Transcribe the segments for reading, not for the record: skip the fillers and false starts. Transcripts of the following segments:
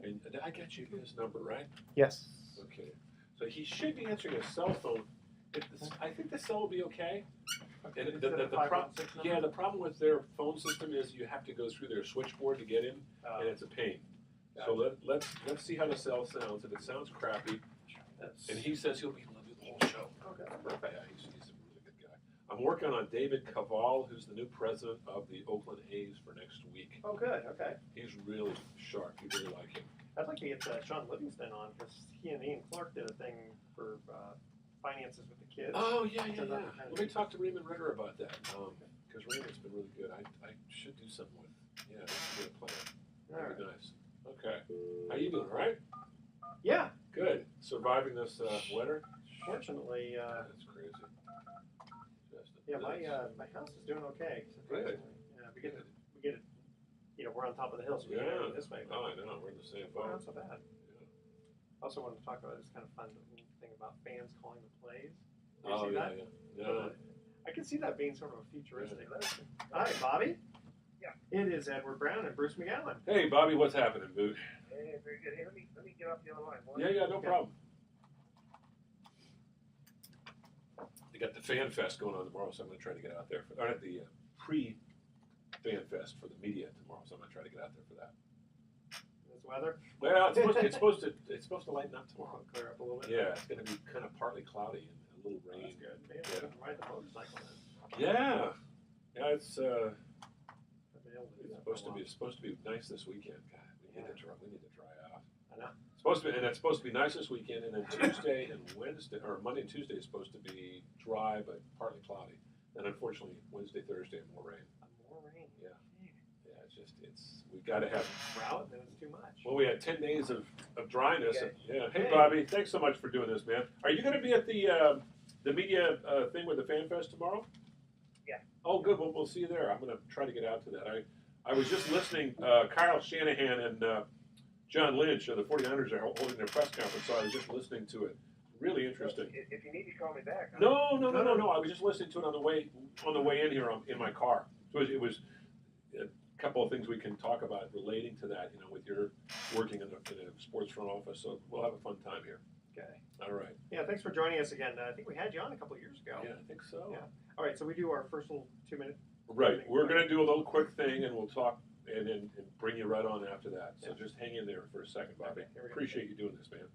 And I got you his number, right? Yes. Okay. So he should be answering a cell phone. I think the cell will be okay. Okay. And the problem with their phone system is you have to go through their switchboard to get in, and it's a pain. Gotcha. So let's see how the cell sounds. If it sounds crappy, and he says he'll be able to do the whole show. Okay, perfect. Yeah, he's a really good guy. I'm working on David Cavall, who's the new president of the Oakland A's for next week. Oh, good. Okay. He's really sharp. You really like him. I'd like to get Sean Livingston on because he and Ian Clark did a thing for finances with the kids. Oh, yeah. Let me talk to Raymond Ritter about that because Raymond's been really good. I should do something with. Yeah, that's a good plan. That'd be nice. Okay. How you doing? All right? Yeah. Good. Surviving this winter? Fortunately, that's crazy. My house is doing okay. Good. Yeah, we get it. We're on top of the hill, so we get it this way. Oh, I know. We're in the same boat. Not so bad. Yeah. Also wanted to talk about this kind of fun thing about fans calling the plays. You see that? Yeah. I can see that being sort of a futuristic. Yeah. Hi, Bobby. Yeah. It is Edward Brown and Bruce McGowan. Hey, Bobby, what's happening, dude? Hey, very good. Hey, let me get off the other line. Yeah, no problem. They got the Fan Fest going on tomorrow, so I'm going to try to get out there. Or the pre-Fan Fest for the media tomorrow, so I'm going to try to get out there for that. This weather? Well, it's supposed to lighten up tomorrow. Clear up a little bit. Yeah, it's going to be kind of partly cloudy and a little rain. That's good. Man, yeah. Ride the motorcycle then. Yeah, it's supposed to be nice this weekend. God, we need to dry out. I know. It's supposed to be nice this weekend, and then Tuesday and Wednesday, or Monday and Tuesday is supposed to be dry but partly cloudy. And unfortunately, Wednesday, Thursday, more rain. More rain. Yeah. Yeah, we've got to have drought. Then it's too much. Well, we had 10 days of dryness. Okay. Yeah. Hey, Bobby, thanks so much for doing this, man. Are you going to be at the media thing with the Fan Fest tomorrow? Yeah. Oh, good. Well, we'll see you there. I'm going to try to get out to that. I was just listening. Kyle Shanahan and John Lynch of the 49ers are holding their press conference, so I was just listening to it. Really interesting. If you need to call me back. No. I was just listening to it on the way in here in my car. So it was a couple of things we can talk about relating to that. With your working in a sports front office, so we'll have a fun time here. Okay. All right. Yeah. Thanks for joining us again. I think we had you on a couple of years ago. Yeah, I think so. Yeah. All right. So we do our first little 2-minute. Right. We're going to do a little quick thing, and we'll talk and bring you right on after that. So just hang in there for a second, Bobby. Okay, Appreciate you doing this, man.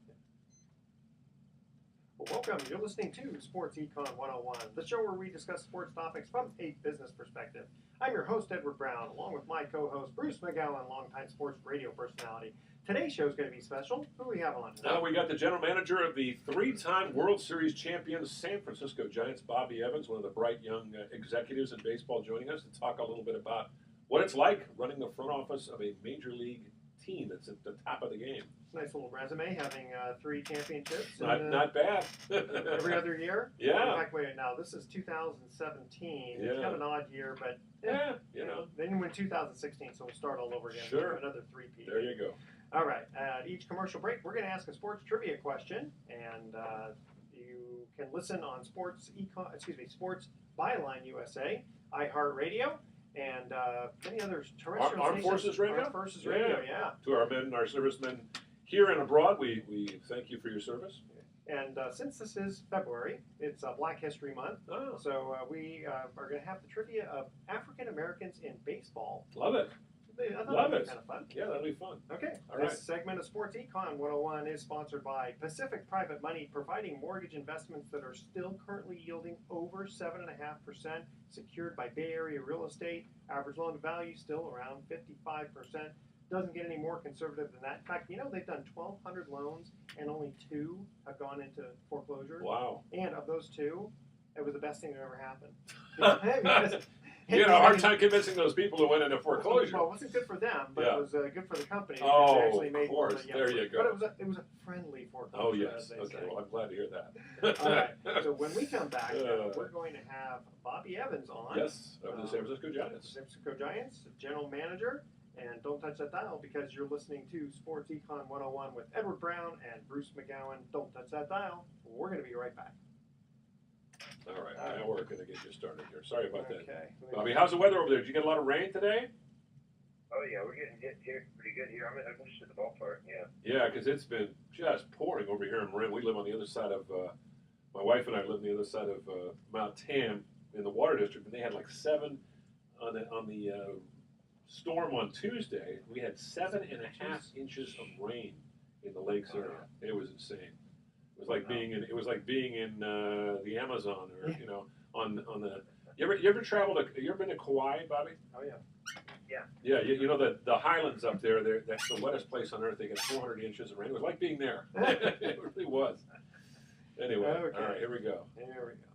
Well, welcome. You're listening to Sports Econ 101, the show where we discuss sports topics from a business perspective. I'm your host, Edward Brown, along with my co-host, Bruce McGowan, longtime sports radio personality. Today's show is going to be special. Who do we have on today? Now we got the general manager of the 3-time World Series champion San Francisco Giants, Bobby Evans, one of the bright young executives in baseball, joining us to talk a little bit about what it's like running the front office of a major league team that's at the top of the game. Nice little resume, having 3 championships. Not bad. Every other year? Yeah. In fact, wait, now this is 2017. Yeah. It's kind of an odd year, but yeah, Then you win 2016, so we'll start all over again. Sure. Another 3-peat. There you go. All right. At each commercial break, we're going to ask a sports trivia question, and you can listen on Sports Byline USA, iHeartRadio, and many others. Terrestrial Armed Forces Radio? Armed Forces Radio, yeah. To our men, our servicemen here and abroad, we thank you for your service. And since this is February, it's Black History Month, Oh. so we are going to have the trivia of African Americans in baseball. Love it. I thought Love that'd it. be kind of fun. Yeah, that'll be fun. Okay. All This right. segment of Sports Econ 101 is sponsored by Pacific Private Money, providing mortgage investments that are still currently yielding over 7.5%, secured by Bay Area real estate. Average loan to value still around 55%. Doesn't get any more conservative than that. In fact, they've done 1,200 loans and only 2 have gone into foreclosure. Wow. And of those 2, it was the best thing that ever happened. You had a hard time convincing those people who went into foreclosure. Well, it wasn't good for them, but it was good for the company. Oh, they actually made of course. More, there you go. But it was a friendly foreclosure. Oh, yes. As they Okay, say. well, I'm glad to hear that. All right. So when we come back, we're going to have Bobby Evans on. Yes, of the San Francisco Giants. San Francisco Giants, general manager. And don't touch that dial because you're listening to Sports Econ 101 with Edward Brown and Bruce McGowan. Don't touch that dial. We're going to be right back. All right, now we're going to get you started here. Sorry about that. Okay. Bobby, how's the weather over there? Did you get a lot of rain today? Oh yeah, we're getting hit here pretty good here. I'm just at the ballpark. Yeah. Yeah, because it's been just pouring over here in Marin. We live on the other side of, my wife and I live on the other side of Mount Tam in the Water District, and they had like 7 on the storm on Tuesday. We had 7.5 inches of rain in the lakes area. It was insane. It was like being in the Amazon, or Yeah. on the. You ever traveled? You ever been to Kauai, Bobby? Oh yeah. Yeah, you know the Highlands up there. That's the wettest place on earth. They get 400 inches of rain. It was like being there. It really was. Anyway, Okay. all right, here we go. There we go.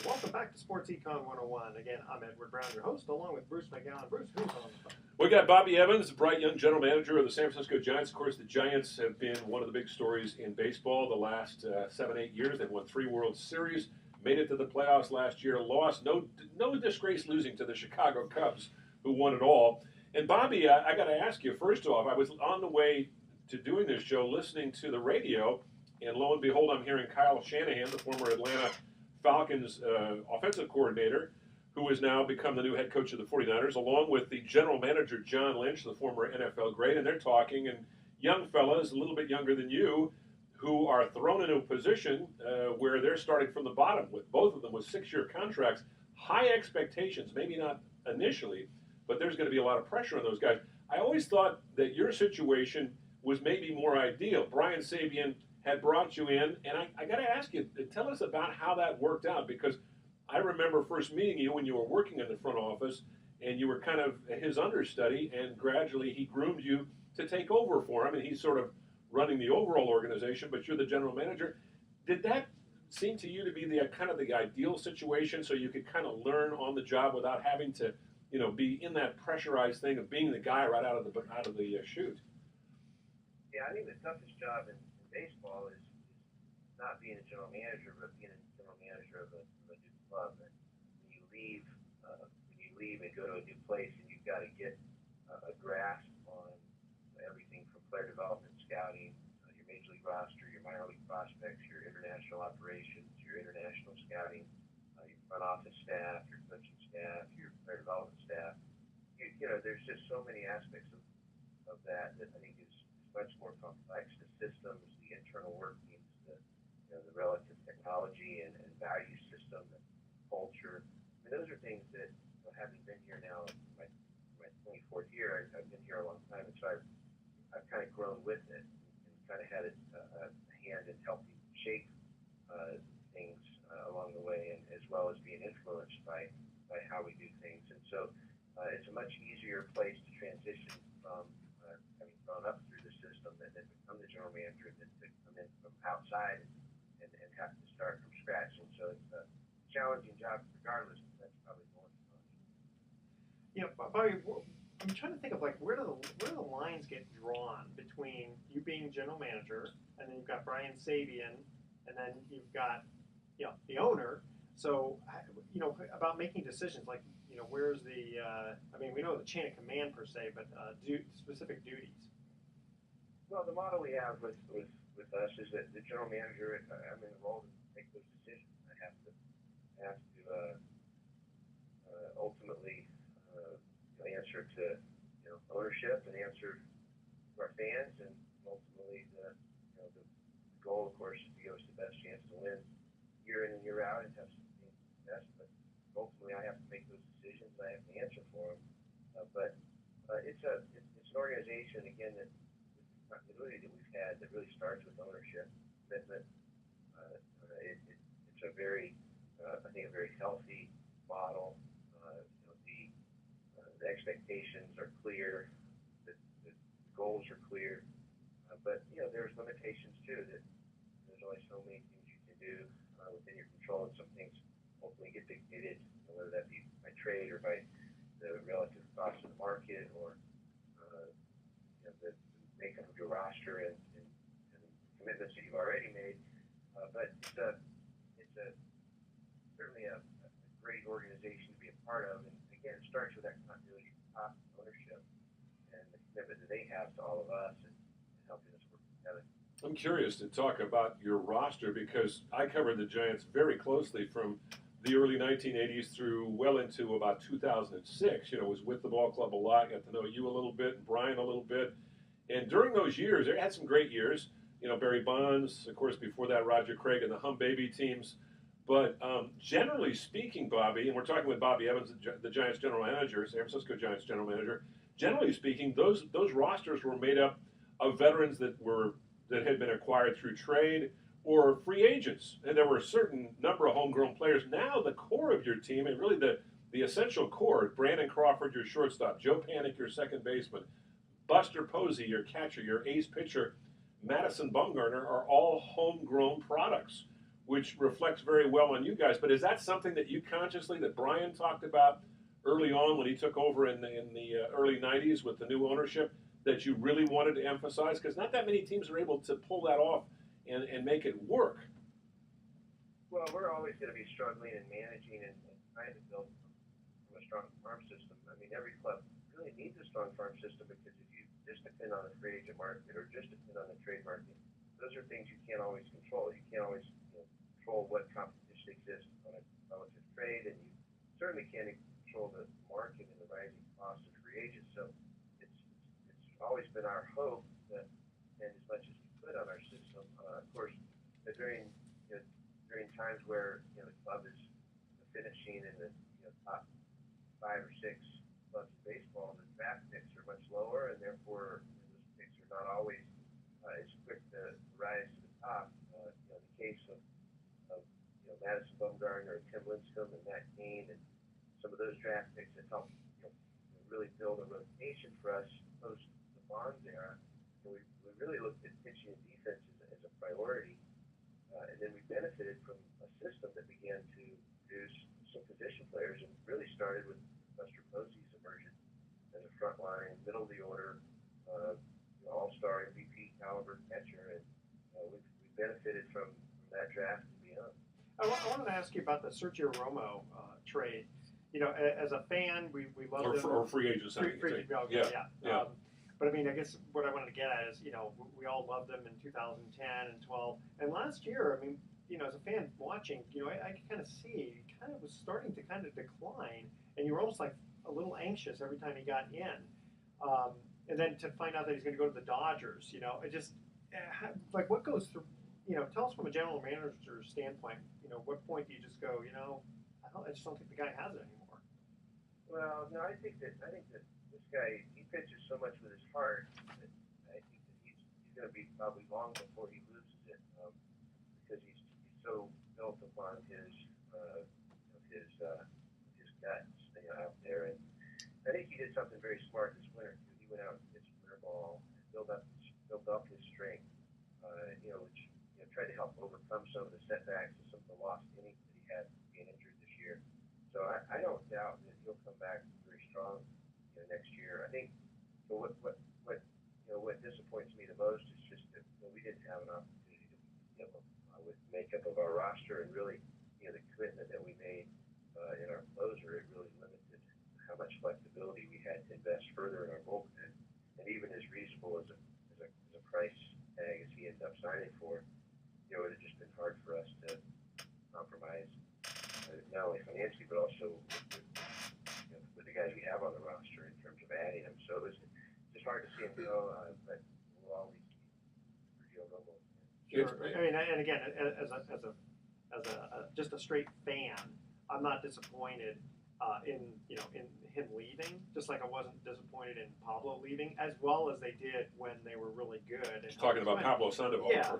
Welcome back to Sports Econ 101. Again, I'm Edward Brown, your host, along with Bruce McGowan. Bruce, who's on the phone? We got Bobby Evans, bright young general manager of the San Francisco Giants. Of course, the Giants have been one of the big stories in baseball the last 7-8 years. They've won 3 World Series, made it to the playoffs last year, lost. No disgrace losing to the Chicago Cubs, who won it all. And Bobby, I got to ask you, first off, I was on the way to doing this show listening to the radio, and lo and behold, I'm hearing Kyle Shanahan, the former Atlanta Falcons offensive coordinator, who has now become the new head coach of the 49ers, along with the general manager, John Lynch, the former NFL great. And they're talking, and young fellas, a little bit younger than you, who are thrown into a position where they're starting from the bottom, with both of them with 6-year contracts, high expectations, maybe not initially, but there's going to be a lot of pressure on those guys. I always thought that your situation was maybe more ideal. Brian Sabian had brought you in, and I got to ask you, tell us about how that worked out, because I remember first meeting you when you were working in the front office, and you were kind of his understudy, and gradually he groomed you to take over for him, and he's sort of running the overall organization, but you're the general manager. Did that seem to you to be the kind of the ideal situation, so you could kind of learn on the job without having to, be in that pressurized thing of being the guy right out of the chute? Yeah, I think the toughest job in baseball is not being a general manager, but being a general manager of a new club. And when you leave and go to a new place, and you've got to get a grasp on everything from player development, scouting, your major league roster, your minor league prospects, your international operations, your international scouting, your front office staff, your coaching staff, your player development staff. There's just so many aspects of that I think is much more complex. The systems, the internal workings, the relative technology and value system, the culture. I mean, those are things that, having been here now, my 24th year, I've been here a long time, and so I've kind of grown with it and kind of had a hand in helping shape things along the way, and as well as being influenced by how we do things. And so it's a much easier place to transition from having grown up through the system and then become the general manager than to come in from outside and have to start from scratch. And so it's a challenging job regardless, but that's probably more fun. Yeah, Bobby, I'm trying to think of where do the lines get drawn between you being general manager, and then you've got Brian Sabian, and then you've got the owner. So about making decisions, where's the we know the chain of command per se, but specific duties. Well, the model we have with us is that the general manager, I'm in the role to make those decisions. I have to ultimately answer to ownership and answer to our fans, and ultimately the goal, of course, is to give us the best chance to win year in and year out and have something best. But ultimately, I have to make those decisions. I have to answer for them. But it's an organization again that continuity that we've had that really starts with ownership, commitment. It's a very, I think, a very healthy model. The expectations are clear, the goals are clear, but there's limitations too. That there's only so many things you can do within your control, and some things ultimately get dictated, whether that be by trade or by the relative cost of the market, or the makeup of your roster and commitments that you've already made. But it's certainly a great organization to be a part of. And again, it starts with that continuity of top ownership and the commitment that they have to all of us and helping us work together. I'm curious to talk about your roster, because I covered the Giants very closely from the early 1980s through well into about 2006. Was with the ball club a lot. Got to know you a little bit, and Brian a little bit. And during those years, they had some great years. Barry Bonds, of course, before that, Roger Craig and the Hum Baby teams. But generally speaking, Bobby, and we're talking with Bobby Evans, the Giants general manager, San Francisco Giants general manager. Generally speaking, those rosters were made up of veterans that had been acquired through trade or free agents, and there were a certain number of homegrown players. Now the core of your team, and really the essential core: Brandon Crawford, your shortstop; Joe Panic, your second baseman; Buster Posey, your catcher; your ace pitcher; Madison Bumgarner, are all homegrown products, which reflects very well on you guys. But is that something that you consciously, that Brian talked about early on when he took over in the early 90s with the new ownership, that you really wanted to emphasize? Because not that many teams are able to pull that off and make it work. Well, we're always going to be struggling and managing and trying to build from a strong farm system. I mean, every club really needs a strong farm system, because if you just depend on the free agent market or just depend on the trade market, those are things you can't always control. You can't always control what competition exists on a relative trade, and you certainly can't control the market and the rising cost of free agents. So it's always been our hope that, and as much as we put on our system, of course, that during times where the club is finishing in the top 5 or 6 clubs in baseball, the draft picks are much lower, and therefore those picks are not always as quick to rise to the top. The case of Madison Bumgarner, Tim Lincecum, and Matt Cain, and some of those draft picks that helped really build a rotation for us post the Bonds era. We really looked at pitching and defense as a priority, and then we benefited from a system that began to produce some position players, and really started with Buster Posey's immersion as a frontline, middle of the order, all-star MVP caliber catcher, and we benefited from that draft and beyond. I wanted to ask you about the Sergio Romo trade. As a fan, we love him. Or free agent signing. Yeah. But I mean, I guess what I wanted to get at is, we all loved him in 2010 and 12, and last year, I mean, as a fan watching, I could kind of see he kind of was starting to kind of decline, and you were almost like a little anxious every time he got in. And then to find out that he's going to go to the Dodgers, it just like, what goes through. Tell us from a general manager's standpoint. What point do you just go, I just don't think the guy has it anymore? Well, no, I think that this guy, he pitches so much with his heart that I think that he's going to be probably long before he loses it, because he's so built upon his guts out there. And I think he did something very smart this winter too. He went out and pitched winter ball and built up his strength, which tried to help overcome some of the setbacks and some of the lost innings that he had being injured this year. So I don't doubt that he'll come back very strong next year. I think what disappoints me the most is just that we didn't have an opportunity to with the makeup of our roster, and really the commitment that we made in our closer. It really limited how much flexibility we had to invest further in our bullpen, and even as reasonable as a price tag as he ended up signing for, it would have just been hard for us to compromise, not only financially, but also with the guys we have on the roster in terms of adding them. So it was just hard to see him go, but we'll always keep Sergio Romo. Sure. I mean, and again, as just a straight fan, I'm not disappointed in him leaving, just like I wasn't disappointed in Pablo leaving, as well as they did when they were really good. Just talking about Pablo Sandoval. Yeah,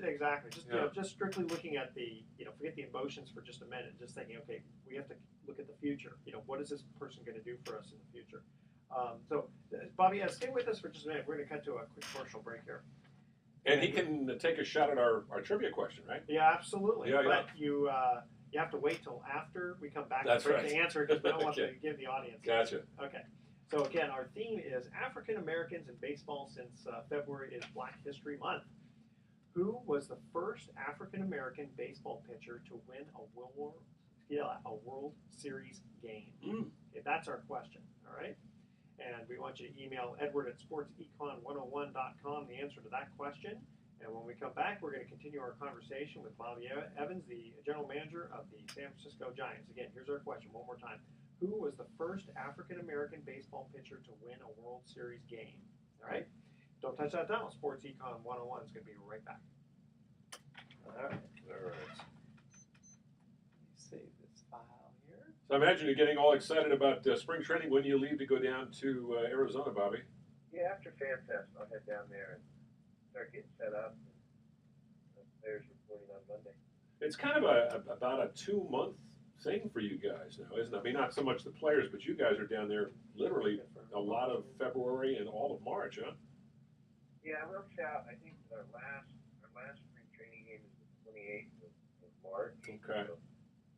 exactly. Just strictly looking at the forget the emotions for just a minute, just thinking, okay, we have to look at the future. What is this person going to do for us in the future? So, Bobby, stay with us for just a minute. We're going to cut to a quick commercial break here. And he can take a shot at our trivia question, right? Yeah, absolutely. Yeah. But you have to wait till after we come back That's to right. answer, because we don't want to give the audience. Gotcha. Okay. So again, our theme is African Americans in baseball, since February is Black History Month. Who was the first African American baseball pitcher to win a World Series game? Okay, that's our question. All right. And we want you to email Edward at sportsecon101.com the answer to that question. And when we come back, we're going to continue our conversation with Bobby Evans, the general manager of the San Francisco Giants. Again, here's our question one more time. Who was the first African-American baseball pitcher to win a World Series game? All right? Don't touch that dial. Sports Econ 101 is going to be right back. All right. All right. Save this file here. So I imagine you're getting all excited about spring training when you leave to go down to Arizona, Bobby. Yeah, after Fan Fest, I'll head down there and start getting set up. And the players reporting on Monday. It's kind of about a 2-month thing for you guys now, isn't it? I mean, not so much the players, but you guys are down there literally a lot of February and all of March, huh? Yeah, it works out. I think our last spring training game is the 28th of March. Okay.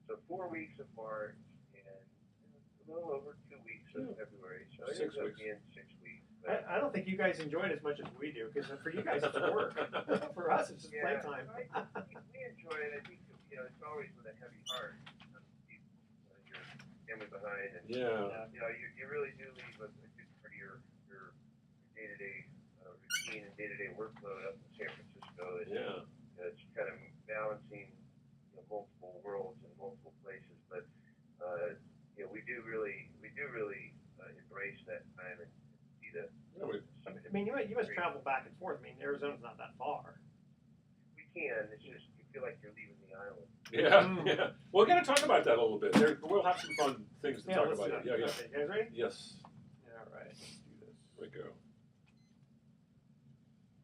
So 4 weeks of March and a little over 2 weeks of February. So it 6 ends up weeks. being 6 weeks. But I don't think you guys enjoy it as much as we do, because for you guys it's work. For us, it's just playtime. we enjoy it. I think it's always with a heavy heart. You your family behind, and Yeah. you really do leave a good part of your day-to-day routine and day-to-day workload up in San Francisco. And, Yeah. it's kind of balancing multiple worlds and multiple places, but we do really embrace that time and see the. I mean, you must travel back and forth. I mean, Arizona's not that far. We can. It's just you feel like you're leaving the island. Yeah, yeah. We're going to talk about that a little bit. We'll have some fun things to talk let's about. do that. Yeah. Okay, you guys ready? Yes. All right, let's do this. Here we go.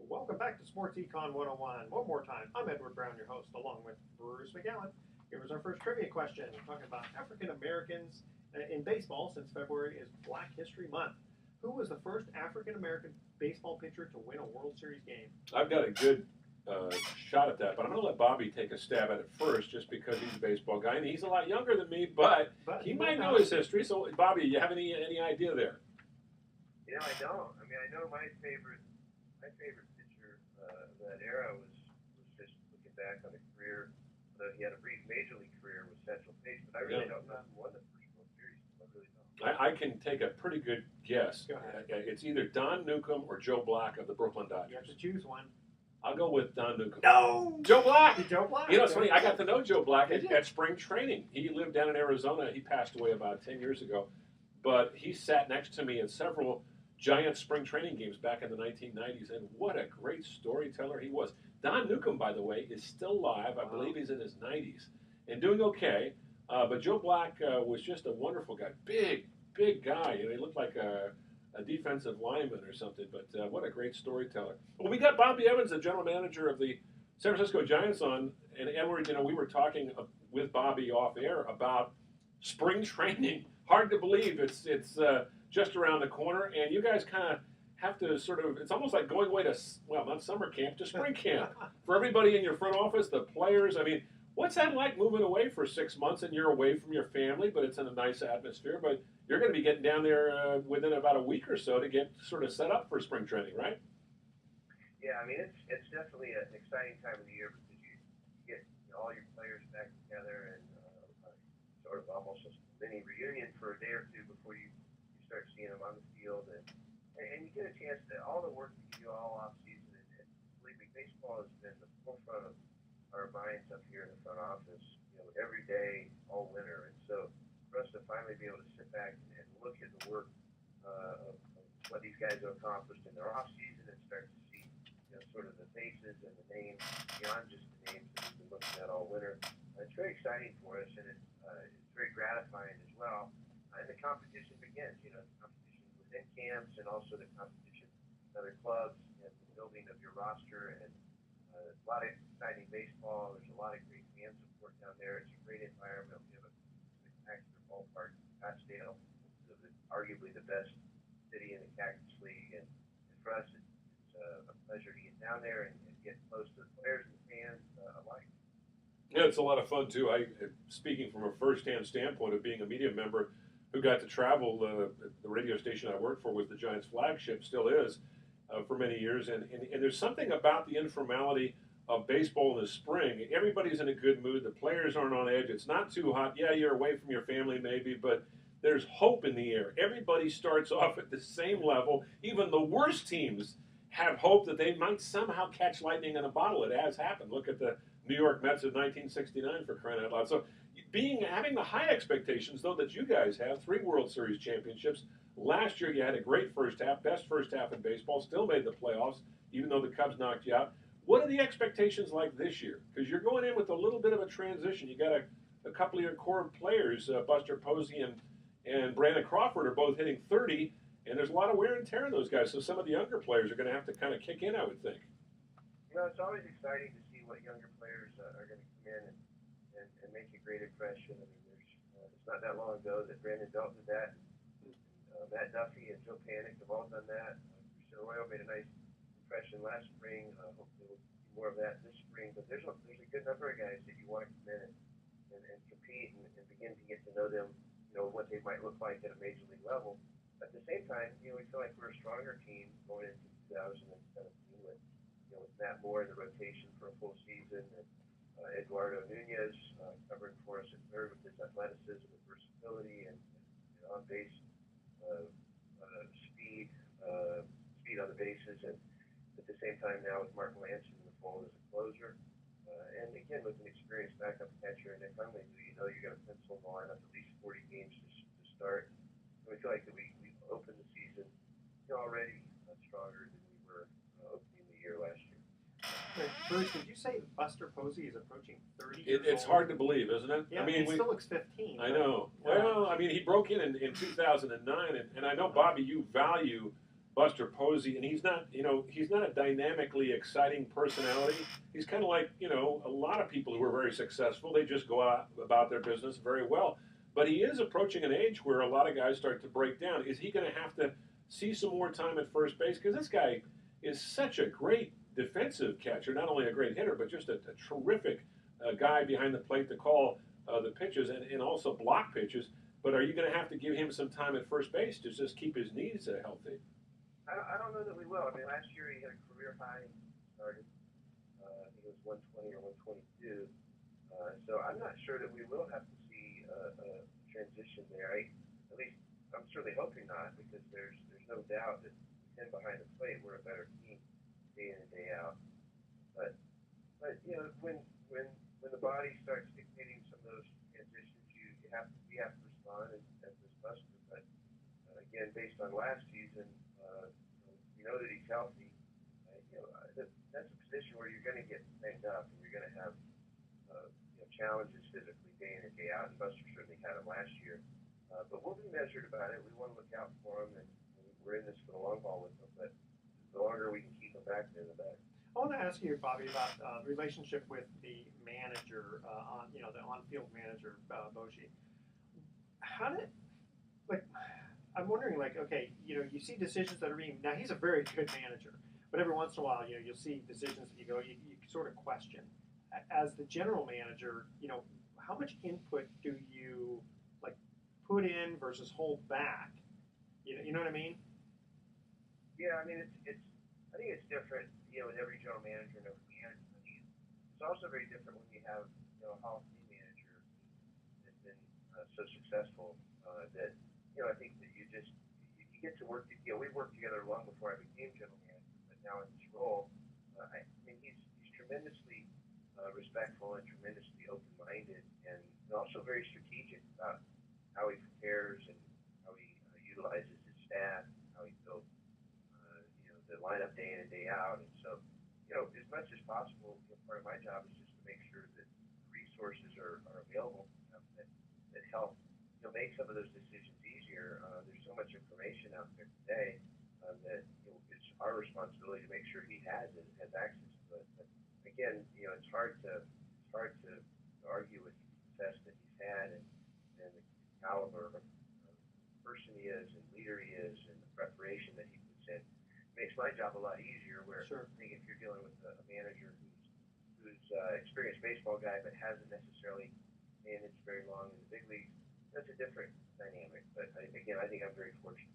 Welcome back to Sports Econ 101. One more time, I'm Edward Brown, your host, along with Bruce McGowan. Here was our first trivia question. We're talking about African Americans in baseball, since February is Black History Month. Who was the first African American baseball pitcher to win a World Series game? I've got a good shot at that, but I'm going to let Bobby take a stab at it first, just because he's a baseball guy, and he's a lot younger than me, but he might know his history. So, Bobby, you have any idea there? I don't. I mean, I know my favorite pitcher of that era was just looking back on a career. He had a brief major league career with Central Pace, but I really don't know who won the first World Series. I really don't. I can take a pretty good guess. Go ahead. It's either Don Newcomb or Joe Black of the Brooklyn Dodgers. You have to choose one. I'll go with Don Newcomb. No! Joe Black! Joe Black. You know, it's funny. I got to know Joe Black at spring training. He lived down in Arizona. He passed away about 10 years ago. But he sat next to me at several Giant spring training games back in the 1990s. And what a great storyteller he was. Don Newcomb, by the way, is still alive. I believe he's in his 90s and doing okay. But Joe Black was just a wonderful guy. Big guy. He looked like a defensive lineman or something, but what a great storyteller. Well, we got Bobby Evans, the general manager of the San Francisco Giants, on, and Edward, we were talking with Bobby off air about spring training. Hard to believe it's just around the corner, and you guys kind of have to it's almost like going away to, well, not summer camp, to spring camp. For everybody in your front office, the players, I mean, what's that like moving away for 6 months and you're away from your family, but it's in a nice atmosphere, but you're going to be getting down there within about a week or so to get sort of set up for spring training, right? Yeah, I mean, it's definitely an exciting time of the year because you get all your players back together and sort of almost a mini reunion for a day or two before you start seeing them on the field. And you get a chance to, all the work that you do all off season, and believe me, baseball has been the forefront of our minds up here in the front office, every day, all winter. And so for us to finally be able to sit back and look at the work of what these guys have accomplished in their off season and start to see sort of the faces and the names beyond just the names that we've been looking at all winter. It's very exciting for us, and it's very gratifying as well. And the competition begins, the competition within camps and also the competition with other clubs and the building of your roster, and a lot of exciting baseball. There's a lot of great fan support down there. It's a great environment. We have a spectacular ballpark in Scottsdale, arguably the best city in the Cactus League, and for us, it's a pleasure to get down there and get close to the players and fans alike. Yeah, it's a lot of fun too. Speaking from a first-hand standpoint of being a media member who got to travel, the radio station I worked for was the Giants' flagship, still is, for many years, and there's something about the informality of baseball in the spring. Everybody's in a good mood. The players aren't on edge. It's not too hot. Yeah, you're away from your family maybe, but there's hope in the air. Everybody starts off at the same level. Even the worst teams have hope that they might somehow catch lightning in a bottle. It has happened. Look at the New York Mets of 1969 for crying out loud. So having the high expectations though that you guys have, 3 World Series championships. Last year you had a great first half, best first half in baseball, still made the playoffs, even though the Cubs knocked you out. What are the expectations like this year? Because you're going in with a little bit of a transition. You got a couple of your core players, Buster Posey and Brandon Crawford, are both hitting 30, and there's a lot of wear and tear in those guys. So some of the younger players are going to have to kind of kick in, I would think. You know, it's always exciting to see what younger players are going to come in and make a great impression. I mean, it's not that long ago that Brandon Belt did that. Matt Duffy and Joe Panic have all done that. Christian Arroyo made a nice impression last spring. Hopefully we'll see more of that this spring. But there's a good number of guys that you want to come in and compete and begin to get to know them, you know, what they might look like at a major league level. At the same time, you know, we feel like we're a stronger team going into 2017 with, you know, with Matt Moore in the rotation for a full season, and Eduardo Nunez covering for us at third with his athleticism and versatility and on base speed on the bases, and at the same time now with Martin Lansing in the fold as a closer, and again with an experienced backup catcher and Nick Hundley, who you know you're going to pencil in the lineup at least 40 games to start. And we feel like that we opened the season, you know, already stronger than we were opening the year last year. Bruce, did you say Buster Posey is approaching 30 It's hard to believe, isn't it? Yeah, I mean, he still looks 15. I know. Well, I mean, he broke in 2009, and I know, Bobby, you value Buster Posey, and he's not a dynamically exciting personality. He's kind of like, you know, a lot of people who are very successful. They just go out about their business very well. But he is approaching an age where a lot of guys start to break down. Is he going to have to see some more time at first base? Because this guy is such a great defensive catcher, not only a great hitter, but just a terrific guy behind the plate to call the pitches and also block pitches. But are you going to have to give him some time at first base to just keep his knees healthy? I don't know that we will. I mean, last year he had a career high started. I think it was 120 or 122. So I'm not sure that we will have to see a transition there. At least I'm certainly hoping not, because there's no doubt that him behind the plate, we're a better team day in and day out. But you know, when the body starts dictating some of those transitions, we have to respond as this Buster. But again, based on last season, you know that he's healthy. You know, that's a position where you're going to get banged up and you're going to have you know, challenges physically day in and day out. And Buster certainly had them last year. But we'll be measured about it. We want to look out for him, and we're in this for the long haul with him. But the longer we can keep him back there, the better. I want to ask you, Bobby, about the relationship with the manager, the on-field manager, Boji. I'm wondering, okay, you know, you see decisions that are being, now he's a very good manager, but every once in a while, you know, you'll see decisions that you sort of question. As the general manager, you know, how much input do you, put in versus hold back? You know what I mean? Yeah, I mean, I think it's different, you know, with every general manager and every manager. It's also very different when you have, you know, a Hall of Fame manager that's been so successful that, you know, I think that you get to work. You know, we worked together long before I became general manager, but now in this role, I mean, he's tremendously respectful and tremendously open-minded, and also very strategic about how he prepares and how he utilizes his staff, how he builds, you know, the lineup day in and day out. And so, you know, as much as possible, you know, part of my job is just to make sure that resources are available that help, you know, make some of those decisions easier. There's so much information out there today that, you know, it's our responsibility to make sure he has access to it. But again, you know, it's hard to argue with the success that he's had and the caliber of person he is and leader he is and the preparation that he puts in. It makes my job a lot easier. Where Sure. I think if you're dealing with a manager who's experienced baseball guy but hasn't necessarily managed very long in the big leagues, that's a different dynamic. But again, I think I'm very fortunate.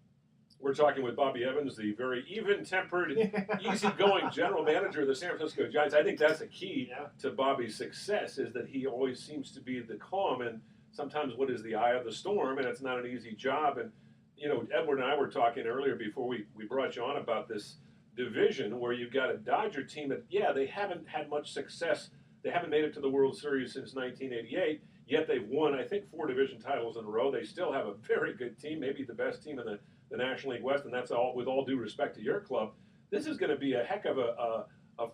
We're talking with Bobby Evans, the very even-tempered, easygoing general manager of the San Francisco Giants. I think that's a key to Bobby's success, is that he always seems to be the calm and sometimes what is the eye of the storm, and it's not an easy job. And, you know, Edward and I were talking earlier before we brought you on about this division where you've got a Dodger team that, yeah, they haven't had much success. They haven't made it to the World Series since 1988, yet they've won, I think, 4 division titles in a row. They still have a very good team, maybe the best team in the National League West, and that's all with all due respect to your club. This is going to be a heck of a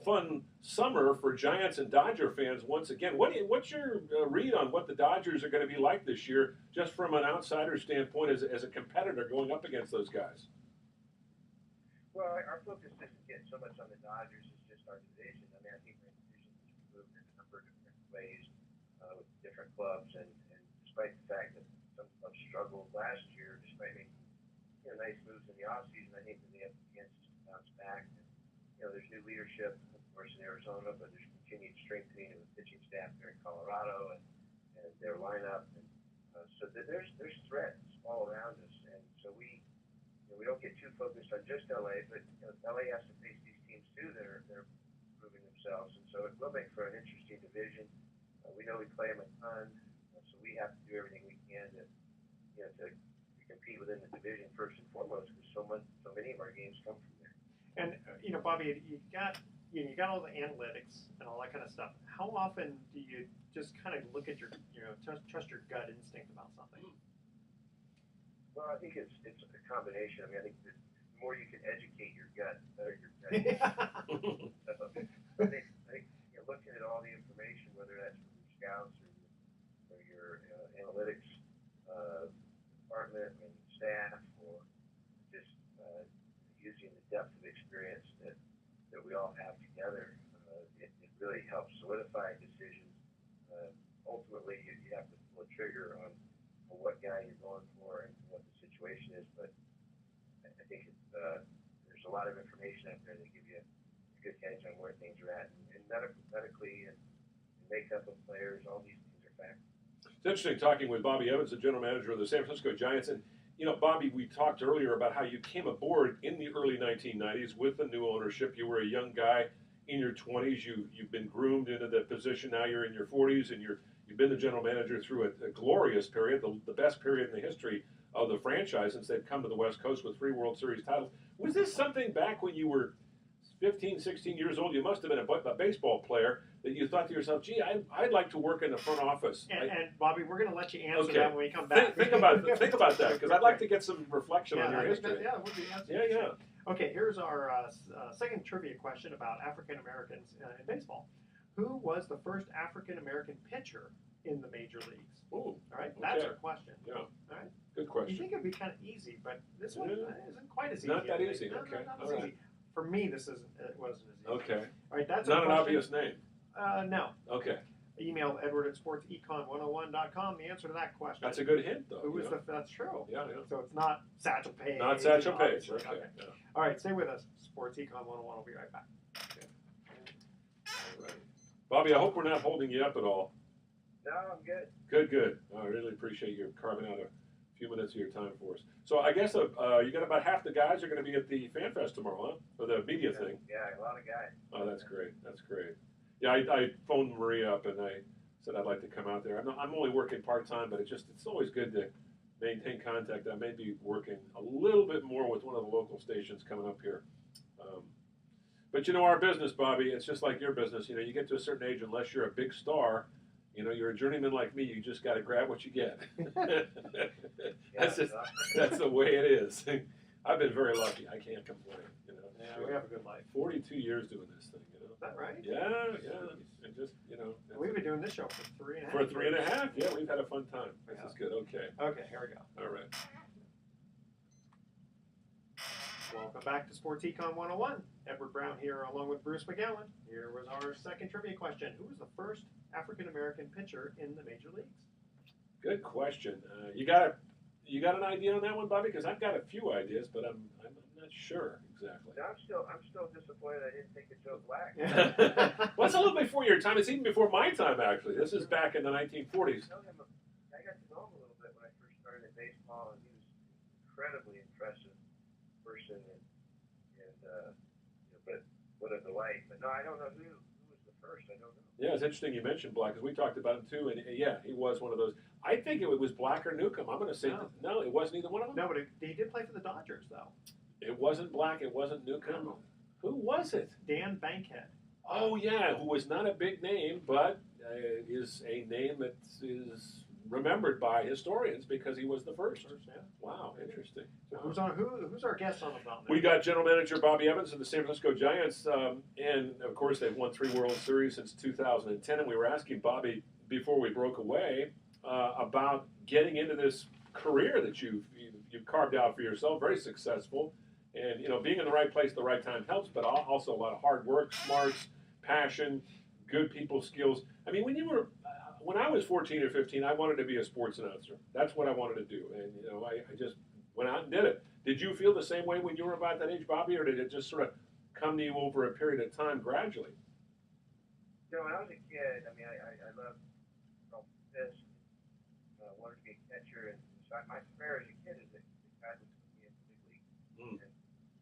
fun summer for Giants and Dodger fans once again. What's your read on what the Dodgers are going to be like this year, just from an outsider standpoint as a competitor going up against those guys? Well, our focus isn't getting so much on the Dodgers as just our division. I mean, I think our division has moved in a number of different ways with different clubs, and despite the fact that some clubs struggled last year, despite making nice moves in the offseason, I think that they have the chances to bounce back. And, there's new leadership, of course, in Arizona, but there's continued strengthening of the pitching staff there in Colorado and their lineup, and so there's threats all around us, and so we don't get too focused on just LA, but LA has to face these teams too that are proving themselves, and so it will make for an interesting division. We know we play them a ton, so we have to do everything we can to compete within the division first and foremost, because so many of our games come from there. And Bobby, you got all the analytics and all that kind of stuff. How often do you just kind of look at your trust your gut instinct about something? Well, I think it's a combination. I mean, I think the more you can educate your gut, the better your gut is. I think looking at all the information, whether that's from your scouts or your analytics department and staff, or just using the depth of experience that we all have together, it really helps solidify decisions. Ultimately, you have to pull a trigger on what guy you're going for and what the situation is, but I think there's a lot of information out there that give you a good gauge on where things are at, and medically and makeup of players, all these things are factors. It's interesting talking with Bobby Evans, the general manager of the San Francisco Giants, and Bobby, we talked earlier about how you came aboard in the early 1990s with the new ownership. You were a young guy in your 20s. You've been groomed into that position. Now you're in your 40s, and you've been the general manager through a glorious period, the best period in the history of the franchise since they've come to the West Coast with 3 World Series titles. Was this something back when you were 15, 16 years old? You must have been a baseball player that you thought to yourself, gee, I'd like to work in the front office. And Bobby, we're going to let you answer that when we come back. Think about that, because I'd like to get some reflection on your history. That would be Yeah. Okay, here's our second trivia question about African Americans in baseball. Who was the first African American pitcher in the major leagues? Ooh, all right, that's our question. Yeah. All right. Good question. You think it'd be kind of easy, but this one isn't quite as easy. Not that easy. No, Okay. not as easy. For me, it wasn't as easy. Okay. All right, that's not our an question. obvious name. No. Okay. Email edward@sportsecon101.com. The answer to that question. That's a good hint, though. That's true. Yeah. So it's not Satchel Paige. Not Satchel Paige. Okay. Yeah. All right, stay with us. Sports Econ 101. We'll be right back. Okay. All right. Bobby, I hope we're not holding you up at all. No, I'm good. Good. I really appreciate you carving out a few minutes of your time for us. So I guess you got about half the guys are going to be at the Fan Fest tomorrow, huh? For the media thing. Yeah, a lot of guys. Oh, that's great. Yeah, I phoned Maria up and I said I'd like to come out there. I'm only working part-time, but it's always good to maintain contact. I may be working a little bit more with one of the local stations coming up here. But our business, Bobby, it's just like your business. You get to a certain age, unless you're a big star, you're a journeyman like me. You just got to grab what you get. That's the way it is. I've been very lucky. I can't complain. Yeah, we have a good life. 42 years doing this thing. Is that right? Yeah. And just we've been doing this show for 3.5. For 3.5, yeah, we've had a fun time. This is good. Okay, here we go. All right. Welcome back to Sports Econ 101. Edward Brown here, along with Bruce McGowan. Here was our second trivia question. Who was the first African American pitcher in the major leagues? Good question. You got an idea on that one, Bobby? Because I've got a few ideas, but I'm not sure exactly. No, I'm still disappointed I didn't think of Joe Black. Well, it's a little before your time. It's even before my time, actually. This is back in the 1940s. I got to know him a little bit when I first started in baseball, and he was an incredibly impressive person, and but what a delight. But no, I don't know who was the first. I don't know. Yeah, it's interesting you mentioned Black, because we talked about him too, and yeah, he was one of those. I think it was Black or Newcomb. I'm going to say no, it wasn't either one of them. No, but he did play for the Dodgers, though. It wasn't Black. It wasn't Newcomb. No. Who was it? Dan Bankhead. Oh yeah, who was not a big name, but is a name that is remembered by historians because he was the first. Yeah. Wow, interesting. So who's our guest on the mountain? We got general manager Bobby Evans of the San Francisco Giants, and of course they've won 3 World Series since 2010. And we were asking Bobby before we broke away about getting into this career that you've carved out for yourself, very successful, and being in the right place at the right time helps, but also a lot of hard work, smarts, passion, good people skills. I mean, when I was 14 or 15, I wanted to be a sports announcer. That's what I wanted to do, and I just went out and did it. Did you feel the same way when you were about that age, Bobby, or did it just sort of come to you over a period of time gradually? When I was a kid, I mean, I loved this. Wanted to be a catcher, and so my prayer as a kid is that God would put me in the big league.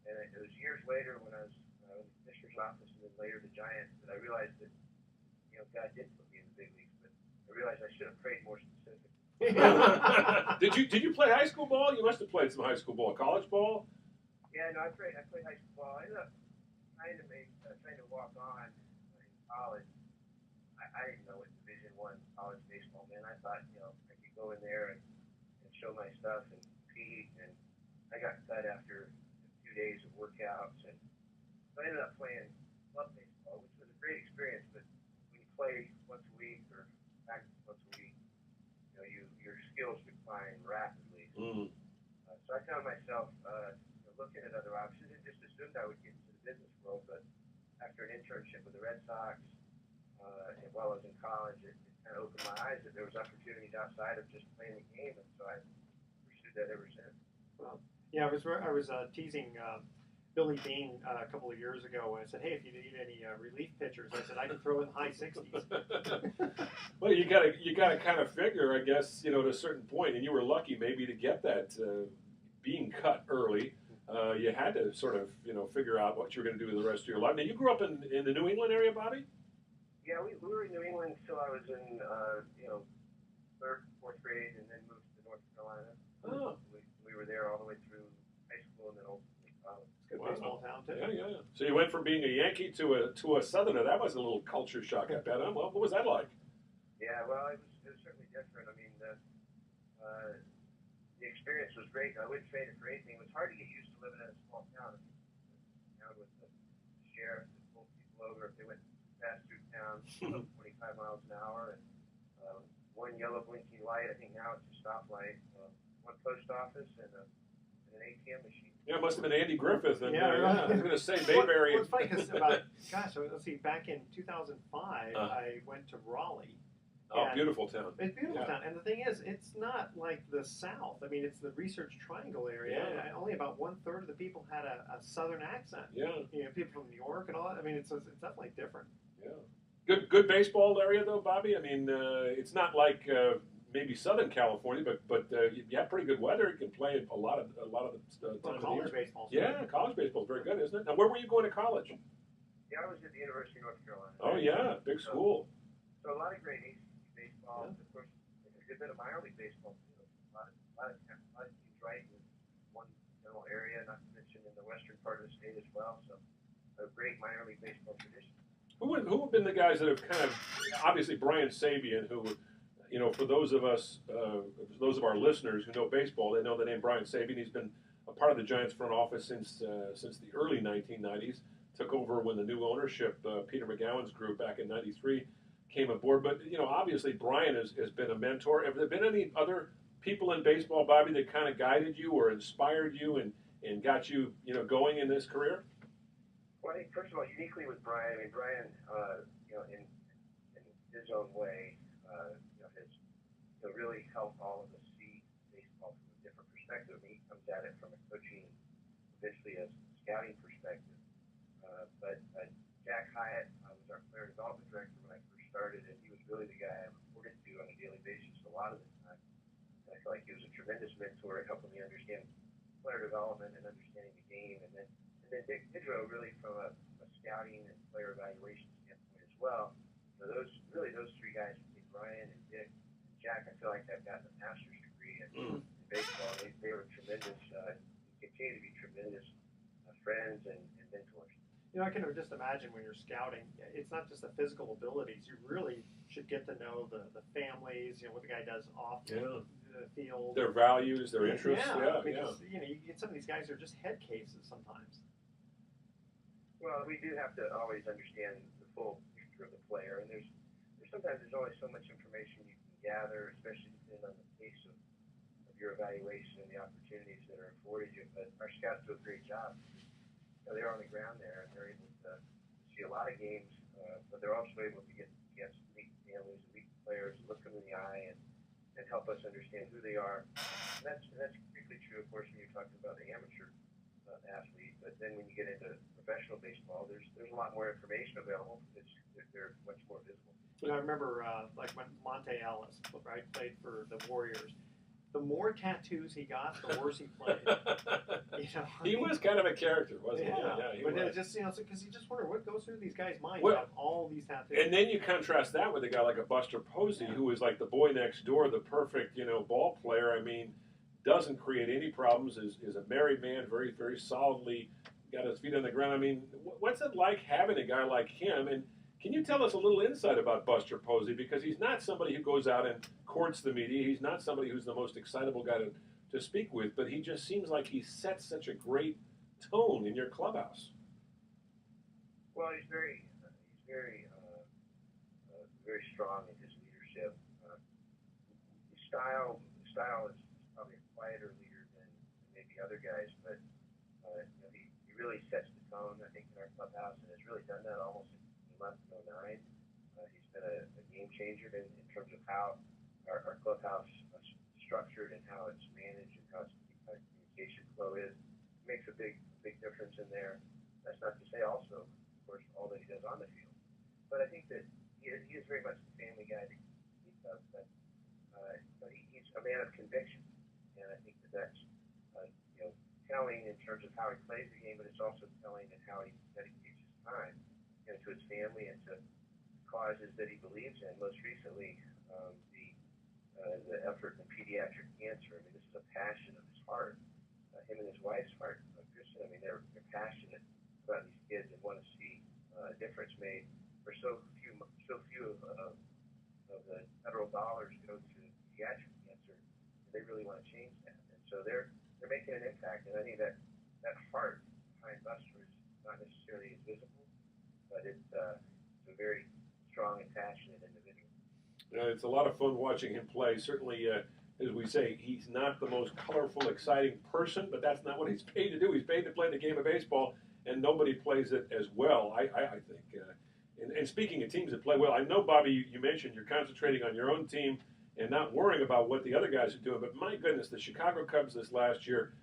And it was years later when I was in the commissioner's office and then later the Giants that I realized that God did put me in the big leagues, but I realized I should have prayed more specific. Did you play high school ball? You must have played some high school ball. College ball? Yeah, no, I played high school ball. I ended up trying to walk on in college. I didn't know what Division I college baseball meant. I thought I could go in there and show my stuff and compete, and I got cut after 2 days of workouts, and so I ended up playing club baseball, which was a great experience. But when you play once a week or practice once a week, your skills decline rapidly. So I found myself looking at other options and just assumed I would get into the business world. But after an internship with the Red Sox, and while I was in college, it kind of opened my eyes that there was opportunities outside of just playing the game, and so I pursued that ever since. Yeah, I was teasing Billy Bean a couple of years ago, and I said, "Hey, if you need any relief pitchers," I said I can throw in high 60s. Well, you gotta kind of figure, I guess, to a certain point, and you were lucky maybe to get that being cut early. You had to sort of figure out what you were going to do with the rest of your life. Now, you grew up in the New England area, Bobby? Yeah, we were in New England until I was in third, fourth grade, and then moved to North Carolina. Oh. We were there all the way through high school and then ultimately college. It's a good baseball town too. Yeah. So you went from being a Yankee to a Southerner. That was a little culture shock, I bet. Huh? Well, what was that like? Yeah, well, it was certainly different. I mean, the experience was great. I wouldn't trade it for anything. It was hard to get used to living in a small town. With the sheriff that pulled people over if they went fast through town, 25 miles an hour, and one yellow blinking light. I think now it's a stoplight. One post office and an ATM machine. Yeah, it must have been Andy Griffith. And, right. I was going to say Mayberry. Well, it's funny because let's see, back in 2005, I went to Raleigh. Oh, beautiful town. It's a beautiful town. And the thing is, it's not like the South. I mean, it's the Research Triangle area. Yeah. Only about 1/3 of the people had a Southern accent. Yeah. People from New York and all that. I mean, it's definitely different. Yeah. Good baseball area, though, Bobby. I mean, it's not like maybe Southern California, but you have pretty good weather. You can play a lot of the time College of the year. baseball. Yeah, college baseball is very good, isn't it? Now, where were you going to college? Yeah, I was at the University of North Carolina. Oh, yeah, big school. So a lot of great ACC baseball. Of course, a good bit of minor league baseball too. A lot of teams right in one general area, not to mention in the western part of the state as well. So a great minor league baseball tradition. Who have been the guys that have kind of, obviously Brian Sabian, who, for those of our listeners who know baseball, they know the name Brian Sabian. He's been a part of the Giants front office since the early 1990s. Took over when the new ownership, Peter McGowan's group back in '93, came aboard. But obviously Brian has been a mentor. Have there been any other people in baseball, Bobby, that kind of guided you or inspired you and got you going in this career? Well, I think first of all, uniquely with Brian, Brian, in his own way, has really helped all of us see baseball from a different perspective. He comes at it from a coaching, eventually a scouting perspective. But Jack Hyatt was our player development director when I first started, and he was really the guy I reported to on a daily basis a lot of the time. And I feel like he was a tremendous mentor at helping me understand player development and understanding the game. And then Dick Tidrow, really from a scouting and player evaluation standpoint as well. So those three guys, Brian and Dick and Jack, I feel like they've gotten a master's degree in baseball. They were tremendous, continue to be tremendous friends and mentors. I can just imagine when you're scouting, it's not just the physical abilities. You really should get to know the families, what the guy does off the field. Their values, their interests. Yeah, because, you get some of these guys that are just head cases sometimes. Well, we do have to always understand the full picture of the player, and there's always so much information you can gather, especially depending on the pace of your evaluation and the opportunities that are afforded you. But our scouts do a great job. They're on the ground there, and they're able to see a lot of games, but they're also able to get against elite families, elite players, look them in the eye, and help us understand who they are. And that's particularly true, of course, when you're talking about the amateur athlete. But then when you get into professional baseball, there's a lot more information available. They're much more visible. I remember like when Monte Ellis, right, played for the Warriors. The more tattoos he got, the worse he played. He was kind of a character, wasn't he? Yeah, but it just because you just wonder what goes through these guys' minds. Well, you have all these tattoos, and then you contrast that with a guy like a Buster Posey, who was like the boy next door, the perfect ball player. I mean, doesn't create any problems. Is a married man, very very solidly got his feet on the ground. I mean, what's it like having a guy like him? And can you tell us a little insight about Buster Posey? Because he's not somebody who goes out and courts the media. He's not somebody who's the most excitable guy to speak with, but he just seems like he sets such a great tone in your clubhouse. Well, he's very strong in his leadership. His style is probably a quieter leader than maybe other guys, but he really sets the tone, I think, in our clubhouse, and has really done that almost since he left in 2009. He's been a game changer in terms of how our clubhouse is structured and how it's managed and how its communication flow is. It makes a big difference in there. That's not to say also, of course, all that he does on the field. But I think that he is very much the family guy that he speaks of, but he's a man of conviction. And I think that's telling in terms of how he plays the game, but it's also telling in how he dedicates his time to his family and to causes that he believes in. Most recently, the effort in pediatric cancer. I mean, this is a passion of his heart. Him and his wife's heart, Kristen. I mean, they're passionate about these kids and want to see a difference made. For so few of the federal dollars go to pediatric cancer, they really want to change that. And so they're making an impact. And I think that heart behind Buster is not necessarily as visible, but it's a very strong and passionate individual. It's a lot of fun watching him play. Certainly, as we say, he's not the most colorful, exciting person, but that's not what he's paid to do. He's paid to play the game of baseball, and nobody plays it as well, I think. And speaking of teams that play well, I know, Bobby, you mentioned you're concentrating on your own team and not worrying about what the other guys are doing, but my goodness, the Chicago Cubs this last year,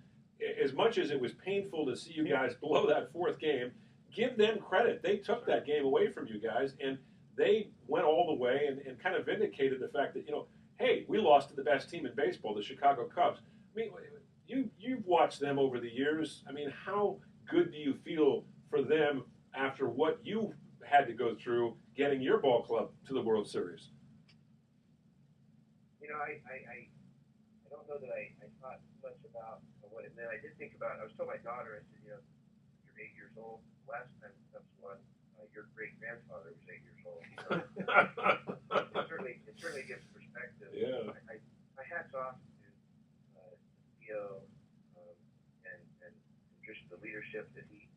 as much as it was painful to see you guys blow that fourth game, give them credit. They took that game away from you guys, and they went all the way and kind of vindicated the fact that, hey, we lost to the best team in baseball, the Chicago Cubs. I mean, you've watched them over the years. I mean, how good do you feel for them after what you had to go through getting your ball club to the World Series? I don't know that I thought much about what it meant. I did think about, I was told my daughter, I said, you're 8 years old. Last time the Cubs won, your great-grandfather was 8 years old. So it certainly gives perspective. Yeah. My hat's off to Theo and just the leadership that he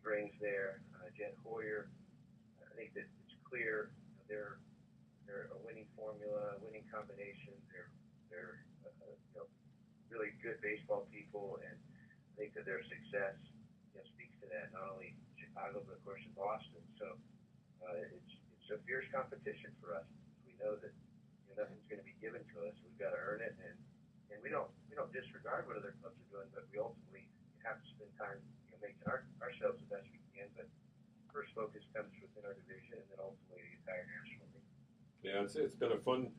brings there. Jen Hoyer, I think that it's clear they're a winning formula, a winning combination. They're really good baseball people, and I think that their success speaks to that. Not only Chicago, but of course in Boston. So it's a fierce competition for us. We know that nothing's going to be given to us. We've got to earn it, and we don't disregard what other clubs are doing, but we ultimately have to spend time making ourselves the best we can. But first focus comes within our division, and then ultimately the entire national league. Yeah, it's been a fun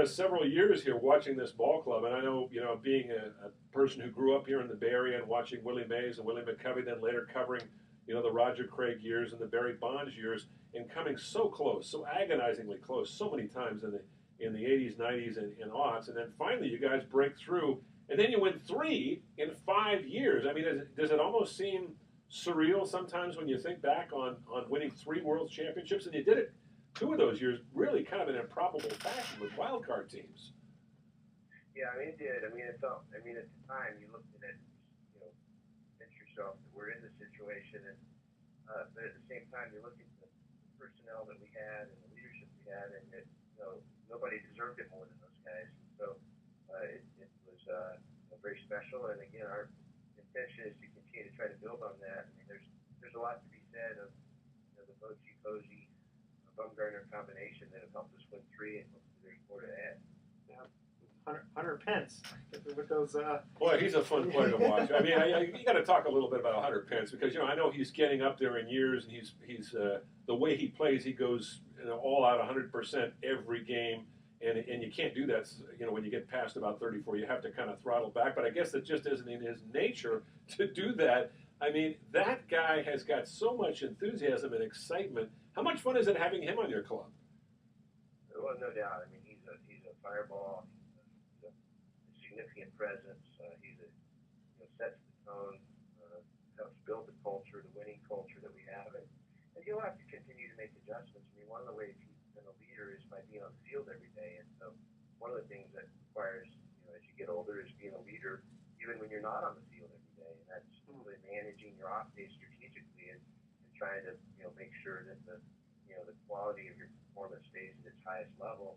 several years here watching this ball club, and I know being a person who grew up here in the Bay Area and watching Willie Mays and Willie McCovey, then later covering the Roger Craig years and the Barry Bonds years, and coming so close, so agonizingly close, so many times in the 80s, 90s, and aughts, and then finally you guys break through, and then you win 3 in 5 years. I mean, does it almost seem surreal sometimes when you think back on winning 3 World Championships, and you did it 2 of those years really kind of in an improbable fashion with wild card teams. Yeah, I mean, it did. I mean, it felt. I mean, at the time, you looked at it, you know, convince yourself that we're in this situation, and but at the same time, you look at the personnel that we had and the leadership we had, and it, you know, nobody deserved it more than those guys. So it was very special. And again, our intention is to continue to try to build on that. I mean, there's a lot to be said of the Bochy, Posey, Bumgarner combination that have helped us win 3, and hopefully there's more to add. Hunter Pence with those. Boy, he's a fun player to watch. I mean, you got to talk a little bit about Hunter Pence because I know he's getting up there in years, and he's the way he plays, he goes all out 100% every game, and you can't do that. When you get past about 34, you have to kind of throttle back. But I guess that just isn't in his nature to do that. I mean, that guy has got so much enthusiasm and excitement. How much fun is it having him on your club? Well, no doubt. I mean, he's a fireball. Significant presence. He sets the tone, helps build the culture, the winning culture that we have, and he'll have to continue to make adjustments. I mean, one of the ways he's been a leader is by being on the field every day, and so one of the things that requires, as you get older, is being a leader even when you're not on the field every day, and that's really managing your off day strategically and trying to make sure that the quality of your performance stays at its highest level,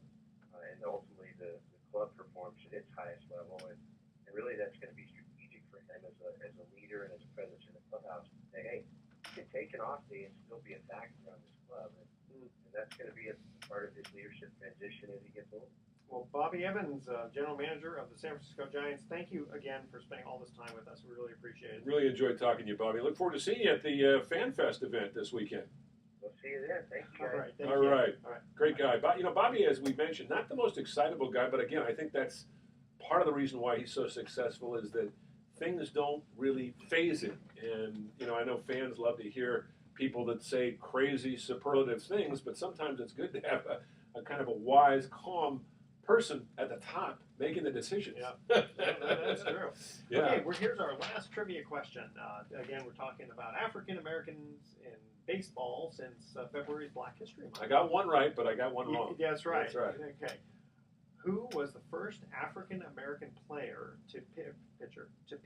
and ultimately the club performs at its highest level, and really that's going to be strategic for him as a leader and as a presence in the clubhouse to say, hey, you can take an off day and still be a factor on this club, and that's going to be a part of his leadership transition as he gets older. Well, Bobby Evans, General Manager of the San Francisco Giants, thank you again for spending all this time with us. We really appreciate it. Really enjoyed talking to you, Bobby. Look forward to seeing you at the Fan Fest event this weekend. We'll see you then. Thank you, guys. All right. Thank All you. right. All right. Great guy. But, Bobby, as we mentioned, not the most excitable guy, but again, I think that's part of the reason why he's so successful is that things don't really phase him. And, I know fans love to hear people that say crazy superlative things, but sometimes it's good to have a kind of a wise, calm person at the top making the decisions. Yeah, that's true. Yeah. Okay, here's our last trivia question. Again, we're talking about African Americans in baseball since February's Black History Month. I got one right, but I got one wrong. Yeah, that's right. That's right. Okay. Who was the first African American player to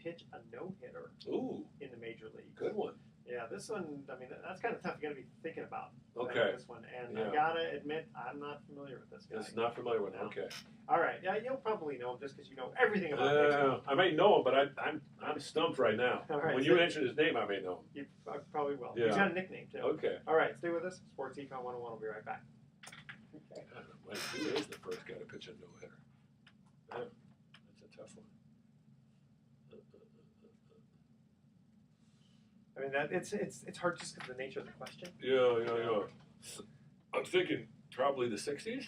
pitch a no-hitter Ooh, in the major leagues? good one. Yeah, this one, I mean, that's kind of tough. You got to be thinking about this one. And Yeah. I got to admit, I'm not familiar with this guy. It's not familiar with him. No. Okay. All right. Yeah, you'll probably know him just because you know everything about baseball. I may know him, but I'm stumped right now. All right, When so- you mention his name, I may know him. You probably will. Yeah. He's got a nickname, too. Okay. All right, stay with us. Sports Econ 101. We'll be right back. Okay. Who is the first guy to pitch a no-hitter? Yeah, that's a tough one. I mean, it's hard just because of the nature of the question. Yeah. I'm thinking probably the 60s,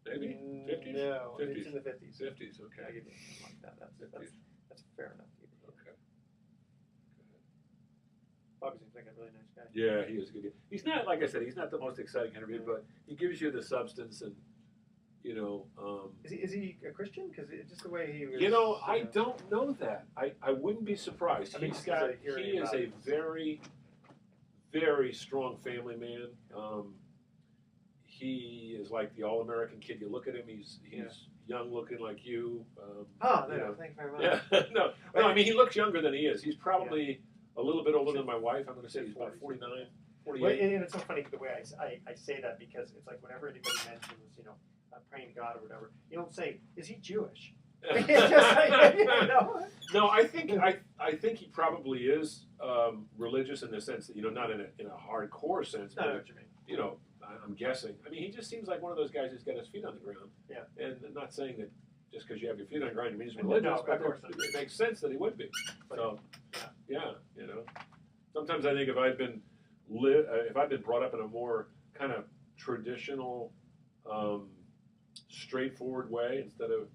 maybe 50s. No, 50s. it's in the 50s. 50s. I'll Okay. give you something like that. That's fair enough. To give you. Okay. Bobby seems like a really nice guy. Yeah, he is a good guy. He's not, like I said, he's not the most exciting interview, but he gives you the substance and, Is he a Christian? Because just the way he was. I don't know that. I wouldn't be surprised. I mean, He is a very, very strong family man. He is like the all-American kid. You look at him; he's young looking like you. Oh, no, thank you very much. Yeah, no. I mean, he looks younger than he is. He's probably a little bit older than my wife. I'm going to say he's about 49, 48. Well, and it's so funny the way I say that because it's like whenever anybody mentions, praying to God or whatever, you don't say, "Is he Jewish?" It's just like, No, I think he probably is religious in the sense that not in a hardcore sense. I know But what you mean. I'm guessing. I mean, he just seems like one of those guys who's got his feet on the ground. Yeah. And I'm not saying that just because you have your feet on the ground, it means religious. No, but of course not. it makes sense that he would be. But, So, yeah. Sometimes I think if I'd been brought up in a more kind of traditional, straightforward way instead of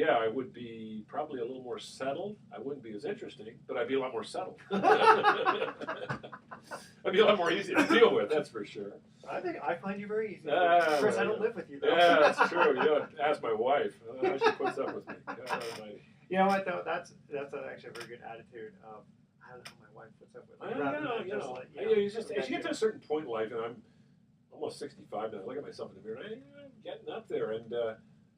I would be probably a little more settled. I wouldn't be as interesting, but I'd be a lot more settled. I'd be a lot more easy to deal with, that's for sure. I find you very easy. Ah, Chris, I well, don't live with you, though. Yeah, that's true. Ask my wife. How she puts up with me. God almighty. You know what, though? That's actually a very good attitude of I don't know how my wife puts up with it. I Rather know, than you just know. like, Yeah, you just, okay, as you get to a certain point in life, and I'm almost 65 now, I look at myself in the mirror, and I'm getting up there, and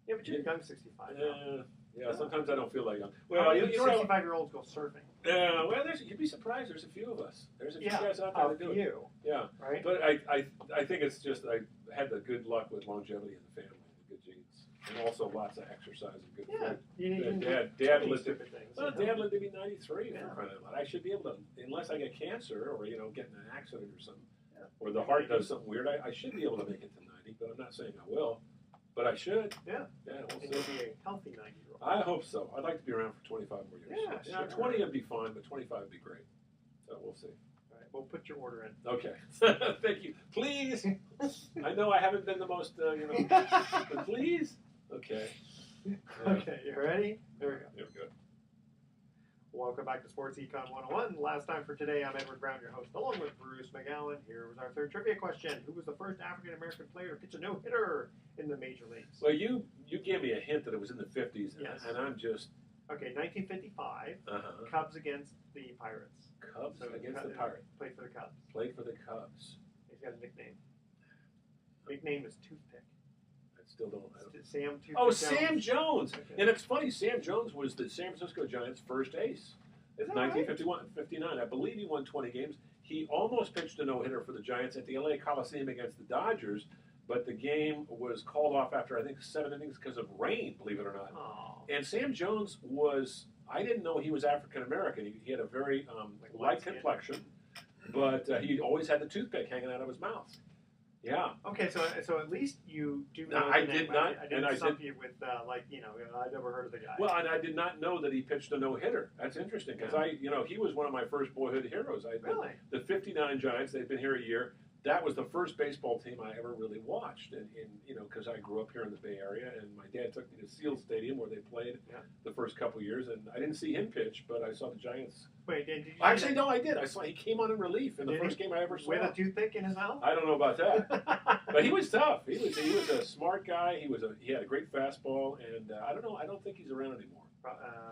yeah, but you're young 65 now. yeah, sometimes I don't feel like young. Well, Well, you you know what? 65-year-olds go surfing. Well, you'd be surprised. There's a few of us. There's a few guys out there that do it. You, Yeah, right? but I think it's just I had the good luck with longevity in the family, the good genes, and also lots of exercise and good Yeah, food. you Dad lived to, stupid things. well, you know? Dad lived to be 93 Yeah. for crying out loud. I should be able to, unless I get cancer or get in an accident or something, Yeah. or the heart does something weird. I should be able to make it to 90, but I'm not saying I will. But I should. Yeah. Yeah, we'll And you'll see. be a healthy 90-year-old. I hope so. I'd like to be around for 25 more years. Yeah, sure. 20 would be fine, but 25 would be great. So we'll see. All right, we'll put your order in. Okay. Thank you. Please. I know I haven't been the most, but please. Okay. Okay, you ready? There we go. There we go. Welcome back to Sports Econ 101. Last time for today, I'm Edward Brown, your host, along with Bruce McGowan. Here was our third trivia question. Who was the first African-American player to pitch a no-hitter in the major leagues? Well, you gave me a hint that it was in the 50s, Yes. and I'm just, Okay, 1955, Cubs against the Pirates. Cubs So, against the Pirates. Played for the Cubs. Played for the Cubs. He's got a nickname. Nickname is Toothpick. I still don't. Sam Toothpick Oh, Jones. Sam Jones. Okay. And it's funny, Sam Jones was the San Francisco Giants' first ace. Is that 1959. I believe he won 20 games. He almost pitched a no-hitter for the Giants at the LA Coliseum against the Dodgers, but the game was called off after, I think, 7 innings because of rain, believe it or not. Oh. And Sam Jones was, I didn't know he was African-American. He had a very light complexion, but he always had the toothpick hanging out of his mouth. Yeah. Okay, so at least you do know. No, the I name. did not, I and didn't I stump you with I never heard of the guy. Well, and I did not know that he pitched a no-hitter. That's interesting because he was one of my first boyhood heroes. Really? The 59 Giants, they've been here a year. That was the first baseball team I ever really watched, and because I grew up here in the Bay Area, and my dad took me to Seal Stadium where they played the first couple years, and I didn't see him pitch, but I saw the Giants. Wait, did you? Actually, no, I did. I saw he came on in relief in the first game I ever saw. With a toothpick in his mouth? I don't know about that, but he was tough. He was a smart guy. He had a great fastball, and I don't know. I don't think he's around anymore.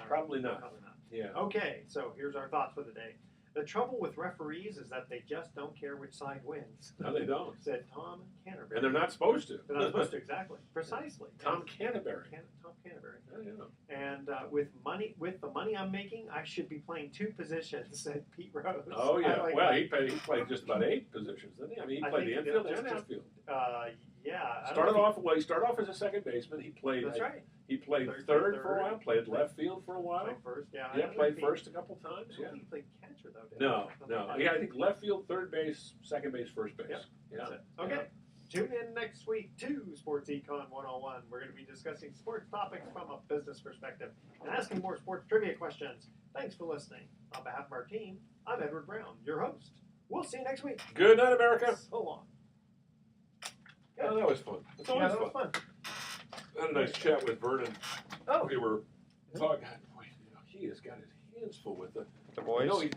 Probably not. Probably not. Yeah. Okay, so here's our thoughts for the day. The trouble with referees is that they just don't care which side wins. No, they don't. Said Tom Canterbury. And they're not supposed to. They're not supposed to, exactly. Precisely. Tom Canterbury. Tom Canterbury. Oh, yeah. And with the money I'm making, I should be playing 2 positions, said Pete Rose. Oh, yeah. Like Well, that. he played just about 8 positions, didn't he? I mean, he I played think the he infield did. and Just- outfield. Yeah. I don't Started know off, he started off as a second baseman. He played. That's right. He played Third for a while, played left field for a Played while. first, yeah. Yeah, played first a couple times. I Yeah. don't think he played catcher, though, did No, he? no. Yeah, I think left field, third base, second base, first base. Yep. Yeah. That's it. Okay. Tune in next week to Sports Econ 101. We're going to be discussing sports topics from a business perspective and asking more sports trivia questions. Thanks for listening. On behalf of our team, I'm Edward Brown, your host. We'll see you next week. Good night, America. So long. Oh, that was fun. It's Yeah, always that was fun. fun. I had a nice chat with Vernon. Oh. We were talking. Boy, he has got his hands full with the The boys? No, he